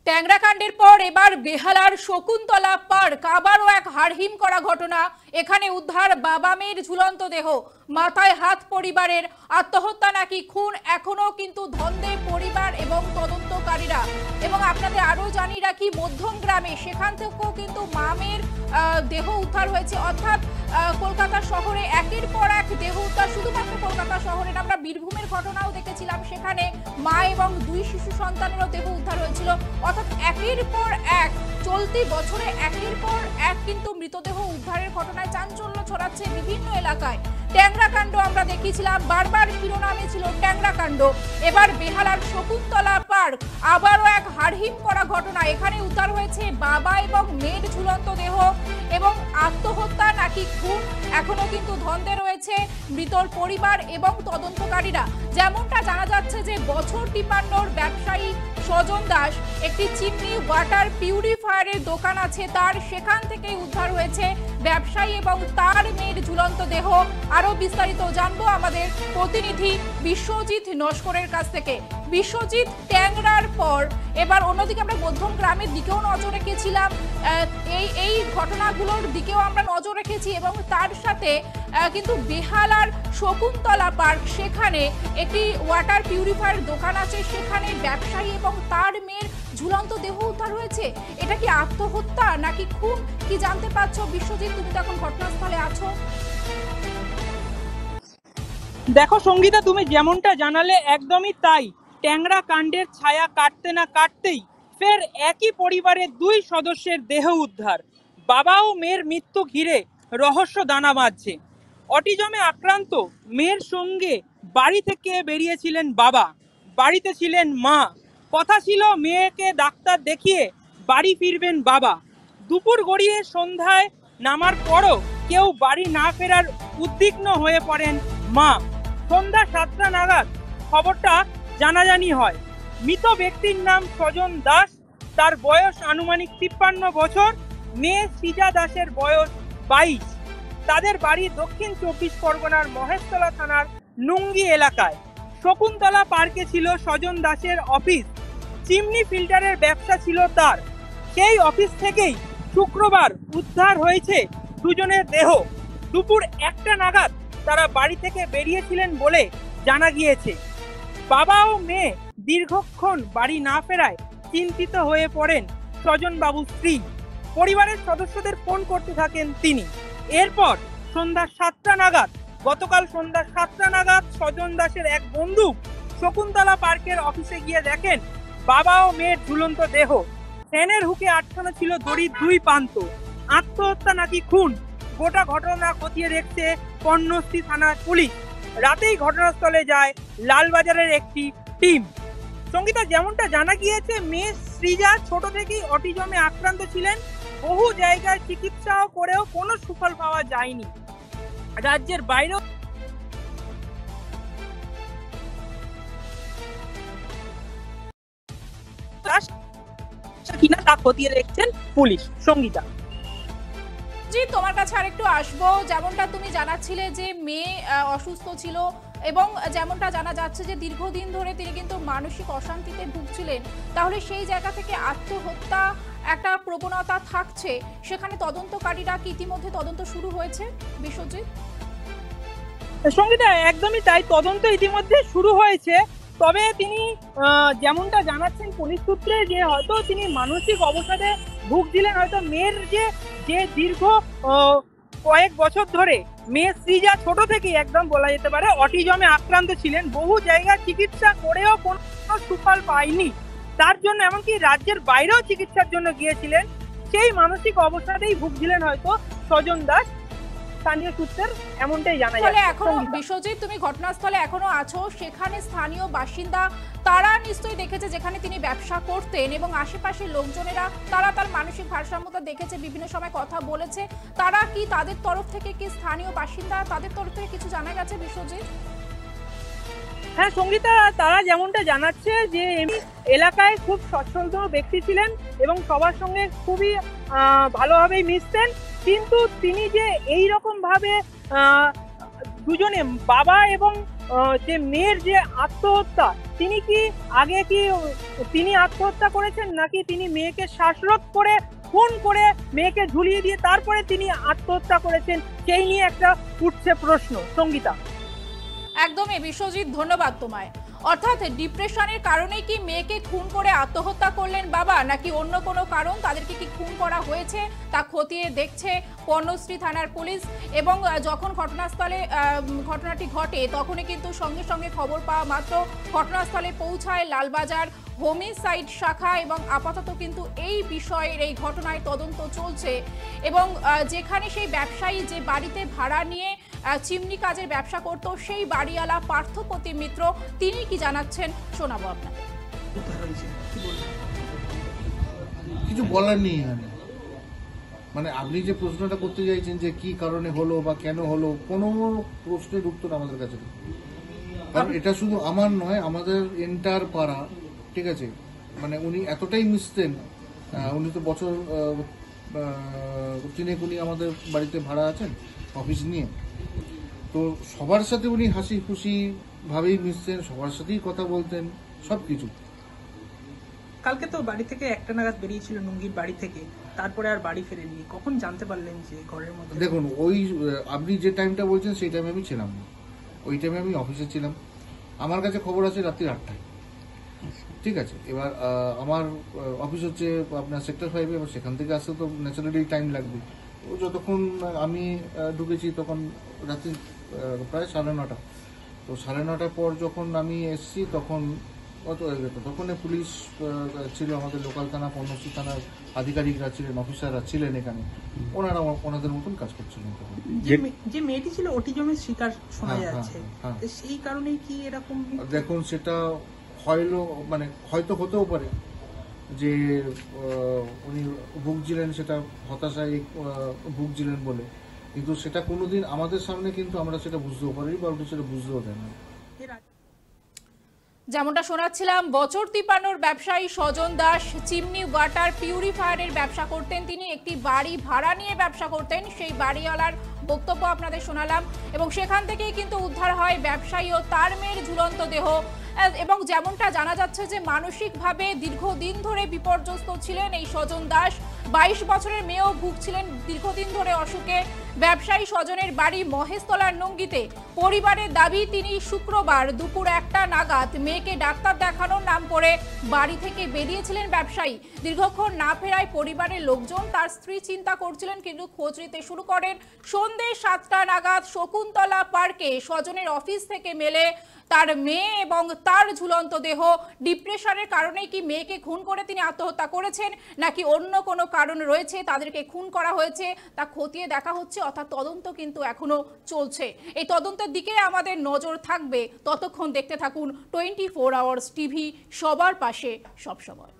ট্যাংরাকাণ্ডের পর এবার বেহালার শকুন্তলা পার্ক আবারও এক হাড়হিম করা ঘটনা। এখানে উদ্ধার বাবা মেয়ের ঝুলন্ত দেহ, মাথায় হাত পরিবারের। আত্মহত্যা নাকি খুন এখনো কিন্তু ধন্দে পরিবার এবং তদন্তকারীরা। এবং আপনাদের আরো জানিয়ে রাখি, মধ্যম গ্রামে সেখান থেকেও কিন্তু মা মেয়ের দেহ উদ্ধার হয়েছে। অর্থাৎ কলকাতা শহরে একের পর এক দেহ উদ্ধার। শুধুমাত্র কলকাতা শহরে আমরা বীরভূমের ঘটনাও দেখেছিলাম, সেখানে মা এবং দুই শিশু সন্তানেরও দেহ উদ্ধার হয়েছিল। অর্থাৎ একের পর এক চলতি বছরে একের পর এক কিন্তু মৃতদেহ উদ্ধারের ঘটনায় চাঞ্চল্য ছড়াচ্ছে বিভিন্ন এলাকায়। ট্যাংরাকাণ্ড আমরা দেখিয়েছিলাম, বারবার শিরোনামে ছিল ট্যাংরাকাণ্ড। এবার বেহালার শকুন্তলা পার্ক আবারও এক হাড়হিম করা ঘটনা। এখানে উদ্ধার হয়েছে বাবা এবং মেয়ের ঝুলন্ত দেহ। এবং আত্মহত্যা নাকি খুন এখনো কিন্তু ধন্দে রয়েছে মৃতর পরিবার এবং তদন্তকারীরা। যেমনটা জানা যাচ্ছে যে বছর 53 ব্যবসায়ী স্বজন দাস একটি চিমনি ওয়াটার পিউরিফায়ারের দোকান আছে তার, সেখান থেকে উদ্ধার হয়েছে ব্যবসায়ী এবং তার মেয়ের ঝুলন্ত দেহ। আরো বিস্তারিত জানবো আমাদের প্রতিনিধি বিশ্বজিৎ নস্করের কাছ থেকে। বিশ্বজিৎ, ট্যাংরার পর এবার অন্যদিকে আমরা মধ্যম গ্রামের দিকেও নজর রেখেছিলাম, এই ঘটনাগুলোর দিকেও আমরা নজর রেখেছি এবং তার সাথে কিন্তু বেহালার শকুন্তলা পার্ক, সেখানে একটি ওয়াটার পিউরিফায়ার দোকান আছে, সেখানে ব্যবসায়ী এবং তার মেয়ের ঝুলন্ত দেহ উদ্ধার হয়েছে। এটা কি আত্মহত্যা নাকি খুন, কি জানতে পারছো বিশ্বজিৎ? তুমি তো এখন ঘটনাস্থলে আছো। দেখো সঙ্গীতা, তুমি যেমনটা জানালে একদমই তাই। ট্যাংরা কাণ্ডের ছায়া কাটতে না কাটতেই ফের একই পরিবারের দুই সদস্যের দেহ উদ্ধার। বাবা ও মেয়ের মৃত্যু ঘিরে রহস্য দানা বাঁধছে। অটিজমে আক্রান্ত মেয়ের সঙ্গে বাড়ি থেকে বেরিয়েছিলেন বাবা, বাড়িতে ছিলেন মা। কথা ছিল মেয়েকে ডাক্তার দেখিয়ে বাড়ি ফিরবেন বাবা। দুপুর গড়িয়ে সন্ধ্যায় নামার পরও কেউ বাড়ি না ফেরার উদ্বিগ্ন হয়ে পড়েন মা। সন্ধ্যা 7টা নাগাদ খবরটা জানাজানি হয়। মৃত ব্যক্তির নাম স্বজন দাস, তার বয়স আনুমানিক 53 বছর। মেয়ে সৃজা দাসের বয়স 22। তাদের বাড়ি দক্ষিণ 24 পরগনার মহেশতলা থানার নুঙ্গি এলাকায়। শকুন্তলা পার্কে ছিল স্বজন দাসের অফিস, চিমনি ফিল্টারের ব্যবসা ছিল তার। সেই অফিস থেকেই শুক্রবার উদ্ধার হয়েছে দুজনের দেহ। দুপুর 1টা নাগাদ তারা বাড়ি থেকে বেরিয়েছিলেন বলে জানা গিয়েছে। বাবা ও মেয়ে দীর্ঘক্ষণ বাড়ি না ফেরায় চিন্তিত হয়ে পড়েন স্বজনবাবুর স্ত্রী। পরিবারের সদস্যদের ফোন করতে থাকেন তিনি। এরপর গতকাল সন্ধ্যা 7টা নাগাদ স্বজন দাসের এক বন্ধু শকুন্তলা পার্কের অফিসে গিয়ে দেখেন বাবা ও মেয়ের ঝুলন্ত দেহ। ফ্যানের হুকে আটকানো ছিল দড়ির দুই প্রান্ত। আত্মহত্যা নাকি খুন, গোটা ঘটনা খতিয়ে দেখছে কর্ণশ্রী থানার পুলিশ। রাতেই ঘটনাস্থলে যায় লালবাজারের একটি টিম। সঙ্গীতা, যেমনটা জানা গিয়েছে, মেয়ে সৃজা ছোট থেকেই অটিজমে আক্রান্ত ছিলেন। বহু জায়গায় চিকিৎসা করেও কোনো সুফল পাওয়া যায়নি। রাজ্যের বাইরেও কিনা তা খতিয়ে দেখছেন পুলিশ। সঙ্গীতা জি, তোমার কাছে আরেকটু আসবো। যেমনটা তুমি জানাচ্ছিলে যে মেয়ে অসুস্থ ছিল এবং যেমনটা জানা যাচ্ছে যে দীর্ঘদিন ধরে তিনি কিন্তু মানসিক অশান্তিতে ভুগছিলেন, তাহলে সেই জায়গা থেকে আত্মহত্যা একটা প্রবণতা থাকছে, সেখানে তদন্তকারীরা কি ইতিমধ্যে তদন্ত শুরু হয়েছে বিশ্বজিৎ? সঙ্গীতা, একদমই তাই, তদন্ত ইতিমধ্যে শুরু হয়েছে। তবে তিনি যেমনটা জানাচ্ছেন পুলিশ সূত্রে, যে হয়তো তিনি মানসিক অবসাদে ভুগছিলেন। হয়তো মেয়ের যে দীর্ঘ কয়েক বছর ধরে মেয়ে সৃজা ছোট থেকেই একদম বলা যেতে পারে অটিজমে আক্রান্ত ছিলেন। বহু জায়গায় চিকিৎসা করেও কোনো সুফল পায়নি। তার জন্য এমনকি রাজ্যের বাইরেও চিকিৎসার জন্য গিয়েছিলেন। সেই মানসিক অবসাদেই ভুগছিলেন হয়তো স্বজন দাস। স্থানীয় সূত্রের এমনটাই জানা যাচ্ছে। এখনো বিশ্বজিৎ, তুমি ঘটনাস্থলে এখনো আছো, সেখানে স্থানীয় বাসিন্দা তারা নিশ্চয়ই দেখেছে যেখানে তিনি ব্যবসা করতেন এবং আশেপাশের লোকজনেরা তারা তার মানসিক ভারসাম্যতা দেখেছে, বিভিন্ন সময় কথা বলেছে। তারা কি তাদের তরফ থেকে, কি স্থানীয় বাসিন্দা তাদের তরফ থেকে কিছু জানা গেছে বিশ্বজিৎ? হ্যাঁ সঙ্গীতা, তারা যেমনটা জানাচ্ছে যে এলাকায় খুব সচ্ছলদ ব্যক্তি ছিলেন এবং সবার সঙ্গে খুবই ভালোভাবেই মিশতেন। কিন্তু তিনি যে এই রকম ভাবে দুজনে বাবা এবং যে মেয়ের যে আত্মহত্যা, তিনি কি আগে কি তিনি আত্মহত্যা করেছেন নাকি তিনি মেয়েকে শ্বাসরোধ করে খুন করে মেয়েকে ঝুলিয়ে দিয়ে তারপরে তিনি আত্মহত্যা করেছেন, সেই নিয়ে একটা উঠছে প্রশ্ন। সঙ্গীতা। একদমই বিশ্বজিৎ, ধন্যবাদ তোমায়। অর্থাৎ ডিপ্রেশনের কারণে কি মেয়েকে খুন করে আত্মহত্যা করলেন বাবা, নাকি অন্য কোনো কারণ, তাদেরকে কি খুন করা হয়েছে তা খতিয়ে দেখছে পর্ণশ্রী থানার পুলিশ। এবং যখন ঘটনাস্থলে ঘটনাটি ঘটে তখনই কিন্তু সঙ্গে সঙ্গে খবর পাওয়া মাত্র ঘটনাস্থলে পৌঁছায় লালবাজার হোমিসাইড শাখা, এবং আপাতত কিন্তু এই বিষয়ের এই ঘটনায় তদন্ত চলছে। এবং যেখানে সেই ব্যবসায়ী যে বাড়িতে ভাড়া নিয়ে চিমনি কাজের ব্যবসা করত, সেই বাড়িওয়ালা পার্থপ্রতিম মিত্র, তিনি কি জানাচ্ছেন শোনাবো আপনাদের। কিছু বলার নেই এখানে, মানে আপনি যে প্রশ্নটা করতে চাইছেন যে কি কারণে হলো বা কেন হলো, কোনো প্রশ্নের উত্তর আমাদের কাছে নেই। কারণ এটা শুধু আমার নয়, আমাদের এন্টার পাড়া, ঠিক আছে, মানে উনি এতটাই মিশতেন, উনি তো বছর 3 উনি আমাদের বাড়িতে ভাড়া আছেন অফিস নিয়ে, তো সবার সাথে উনি হাসি খুশি ভাবেই মিশতেন, সবার সাথেই কথা বলতেন, সবকিছু। কালকে তো বাড়ি থেকে 1টা নাগাদ বেরিয়েছিল নুঙ্গির বাড়ি থেকে, তারপরে আর বাড়ি ফেরেননি। কখন জানতে পারলেন যে ঘরের মধ্যে? দেখুন, ওই আপনি যে টাইমটা বলছেন সেই টাইমে আমি ছিলাম না, ওই টাইমে আমি অফিসে ছিলাম। আমার কাছে খবর আছে রাত্রি 8টায়, ঠিক আছে। এবার আমার অফিস হচ্ছে আপনার সেক্টর 5-এ, এবার সেখান থেকে আসতে তো ন্যাচারালি টাইম লাগবে। ও যতক্ষণ আমি ঢুকেছি তখন রাত্রি প্রায় 9:30, তো 9:30 পর যখন আমি এসছি তখন কত হয়ে যেত, তখন পুলিশ ছিল, আমাদের লোকাল থানা পর্ণশ্রী থানার আধিকারিকরা ছিলেন, অফিসাররা ছিলেন এখানে, ওনারা ওনাদের মতন কাজ করছিলেন। যে মেয়েটি ছিল অটিজমের শিকার শোনা যাচ্ছে, সেই কারণেই কি এরকম? দেখুন, সেটা হয়লো, মানে হয়তো হতেও পারে যে উনি ভুগছিলেন, সেটা হতাশায় ভুগছিলেন বলে, কিন্তু সেটা কোনোদিন আমাদের সামনে কিন্তু আমরা সেটা বুঝতেও পারি বা ওটা সেটা বুঝতেও দেয় না। যেমনটা শোনাচ্ছিলাম, বছর 53 ব্যবসায়ী স্বজন দাস চিমনি ওয়াটার পিউরিফায়ারের ব্যবসা করতেন। তিনি একটি বাড়ি ভাড়া নিয়ে ব্যবসা করতেন, সেই বাড়িওয়ালার বক্তব্য আপনাদের শোনালাম। এবং সেখান থেকেই কিন্তু উদ্ধার হয় ব্যবসায়ী ও তার মেয়ের ঝুলন্ত দেহ। এবং যেমনটা জানা যাচ্ছে যে মানসিকভাবে দীর্ঘদিন ধরে বিপর্যস্ত ছিলেন এই স্বজন দাস। 22 বছরের মেয়েও ভুগছিলেন দীর্ঘদিন ধরে অসুখে। ব্যবসায়ী স্বজনের বাড়ি মহেশতলার নঙ্গিতে। পরিবারের দাবি, তিনি শুক্রবার দুপুর 1টা নাগাদ মেয়েকে ডাক্তার দেখানোর নাম করে বাড়ি থেকে বেরিয়েছিলেন ব্যবসায়ী। দীর্ঘক্ষণ না ফেরায় পরিবারের লোকজন, তার স্ত্রী চিন্তা করছিলেন, কিন্তু খোঁজ নিতে শুরু করেন। সন্ধ্যে 7টা নাগাদ শকুন্তলা পার্কে স্বজনের অফিস থেকে মেলে তার মেয়ে এবং তার ঝুলন্ত দেহ। ডিপ্রেশনের কারণে কি মেয়েকে খুন করে তিনি আত্মহত্যা করেছেন, নাকি অন্য কোনো কারণ রয়েছে, তাদেরকে খুন করা হয়েছে, তা খতিয়ে দেখা হচ্ছে। অর্থাৎ তদন্ত কিন্তু এখনো চলছে। এই তদন্তের দিকে আমাদের নজর থাকবে। ততক্ষণ দেখতে থাকুন 24 আওয়ার্স টিভি, সবার পাশে সবসময়।